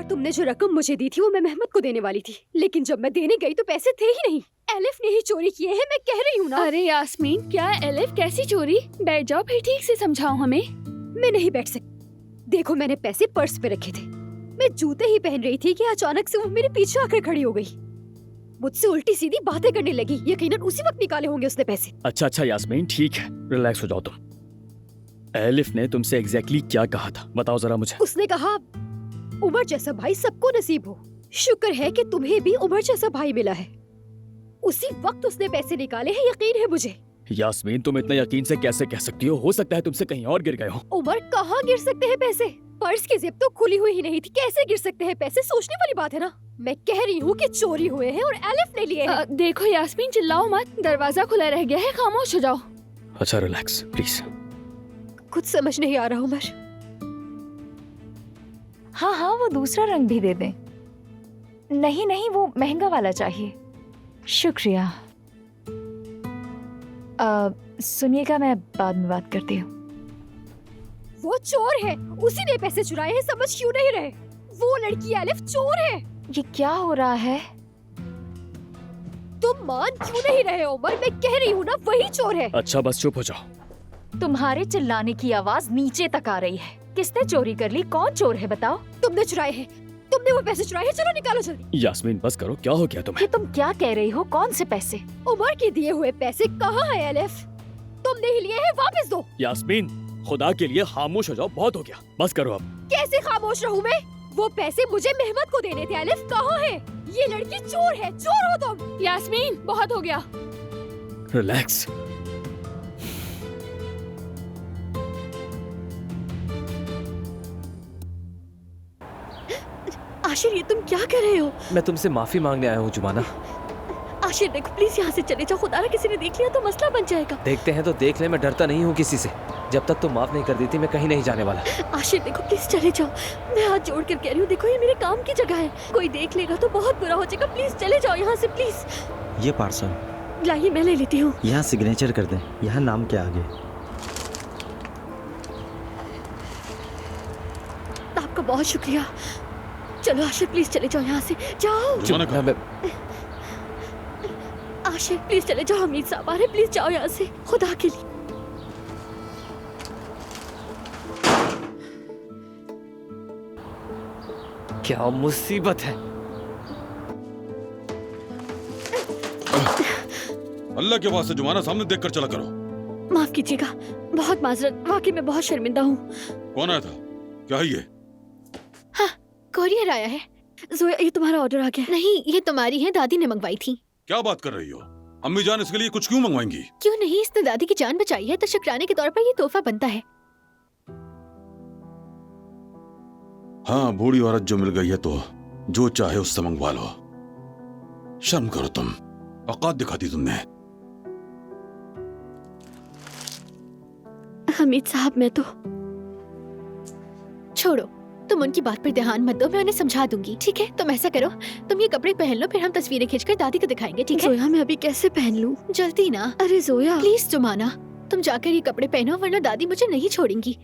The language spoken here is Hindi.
तुमने जो रकम मुझे दी थी वो मैं मेहमत को देने वाली थी, लेकिन जब मैं देने गई तो पैसे थे ही नहीं। एलिफ ने ही चोरी किए हैं, मैं कह रही हूँ ना। अरे यास्मीन, क्या एलिफ कैसी चोरी? बैठ जाओ फिर, ठीक से समझाओ हमें। मैं नहीं बैठ सकती। देखो, मैंने पैसे पर्स पे रखे थे, मैं जूते ही पहन रही थी कि अचानक से वो मेरे पीछे आकर खड़ी हो गई। मुझसे उल्टी सीधी बातें करने लगी। यकीनन उसी वक्त निकाले होंगे उसने पैसे। अच्छा यास्मीन, ठीक है, रिलैक्स हो जाओ तुम। एलिफ ने तुमसे एग्जैक्टली क्या कहा था, बताओ जरा मुझे। उसने कहा उमर जैसा भाई सबको नसीब हो, शुक्र है कि तुम्हें भी उमर जैसा भाई मिला है। उसी वक्त उसने पैसे निकाले हैं, यकीन है मुझे। यास्मीन, तुम इतना यकीन से कैसे कह सकती हो सकता है तुमसे कहीं और गिर गए हो। उमर, कहाँ गिर सकते हैं पैसे? पर्स की जिप तो खुली हुई ही नहीं थी, कैसे गिर सकते हैं पैसे? सोचने वाली बात है ना। मैं कह रही हूँ कि चोरी हुए हैं और एलिफ ने लिए हैं। देखो यास्मीन, चिल्लाओ मत, दरवाजा खुला रह गया है, खामोश हो जाओ। अच्छा रिलैक्स प्लीज। कुछ समझ नहीं आ रहा उमर। हाँ, वो दूसरा रंग भी दे दें। नहीं, वो महंगा वाला चाहिए। शुक्रिया। सुनिएगा, मैं बाद में बात करती हूँ। वो चोर है, उसी ने पैसे चुराए हैं, समझ क्यों नहीं रहे? वो लड़की एलिफ चोर है। ये क्या हो रहा है? तुम मान क्यों नहीं रहे उमर? मैं कह रही हूँ ना, वही चोर है। अच्छा बस चुप हो जाओ। तुम्हारे चिल्लाने की आवाज नीचे तक आ रही है। किसने चोरी कर ली? कौन चोर है बताओ? तुमने चुराए हैं, तुमने वो पैसे चुराए हैं। चलो निकालो जल्दी। यास्मीन बस करो, क्या हो गया तुम्हें? ये तुम क्या कह रही हो? कौन से पैसे? उमर के दिए हुए पैसे कहाँ हैं एलिफ? तुमने ही लिए हैं, वापस दो। यास्मीन खुदा के लिए खामोश हो जाओ, बहुत हो गया, बस करो अब। कैसे खामोश रहूं मैं? वो पैसे मुझे मेहमत को देने थे। एलिफ कहाँ है? ये लड़की चोर है, चोर हो तुम। यास्मीन, बहुत हो गया। रिलैक्स। आशिर, ये तुम क्या कर रहे हो? मैं तुमसे माफी मांगने आया हूँ जुमाना। आशिर देखो, प्लीज यहाँ से चले जाओ। खुदा ना किसी ने देख लिया तो मसला बन जाएगा। देखते हैं तो देख ले, मैं डरता नहीं हूँ किसी से। जब तक तुम माफ नहीं कर देती मैं कहीं नहीं जाने वाला। आशिर देखो, प्लीज चले जाओ। मैं हाथ जोड़ कर कह रही हूँ, देखो ये मेरे काम की जगह है, कोई देख लेगा तो बहुत बुरा हो जाएगा। प्लीज चले जाओ यहाँ से, प्लीज। ये पार्सल लाइए, मैं ले लेती हूँ। यहाँ सिग्नेचर कर दें, यहाँ नाम के आगे। आपका बहुत शुक्रिया। चलो आशिर, प्लीज चले जाओ यहाँ से, जाओ। जुमाना, मैं आशिर प्लीज चले जाओ, हमीद साहब आ रहे, प्लीज जाओ यहाँ से, खुदा के लिए। क्या मुसीबत है। अल्लाह के वास्ते जुमाना, सामने देखकर चला करो। माफ कीजिएगा, बहुत माजरत, वाकई मैं बहुत शर्मिंदा हूँ। कौन आया था? क्या है ये? हाँ, कोरियर आया है। जोया, ये तुम्हारा ऑर्डर आ गया। नहीं, ये तुम्हारी है, दादी ने मंगवाई थी। क्या बात कर रही हो? अम्मी जान इसके लिए कुछ क्यों मंगवाएंगी? क्यों नहीं, इसने दादी की जान बचाई है तो शुक्राने के तौर पर ये तोहफा बनता है। हाँ, बूढ़ी औरत जो मिल गई है तो जो चाहे उससे मंगवा लो। शर्म करो तुम, औकात दिखाती तुमने। हमीद साहब, मैं तो छोड़ो, तुम उनकी बात पर ध्यान मत दो, मैं उन्हें समझा दूंगी। ठीक है, तुम ऐसा करो, तुम ये कपड़े पहन लो, फिर हम तस्वीरें खींचकर दादी को दिखाएंगे। ठीक है? जोया, मैं अभी कैसे पहन लूं? जल्दी ना। अरे जोया, प्लीज जुमाना, तुम जाकर ये कपड़े पहनो वरना दादी मुझे नहीं छोड़ेंगी।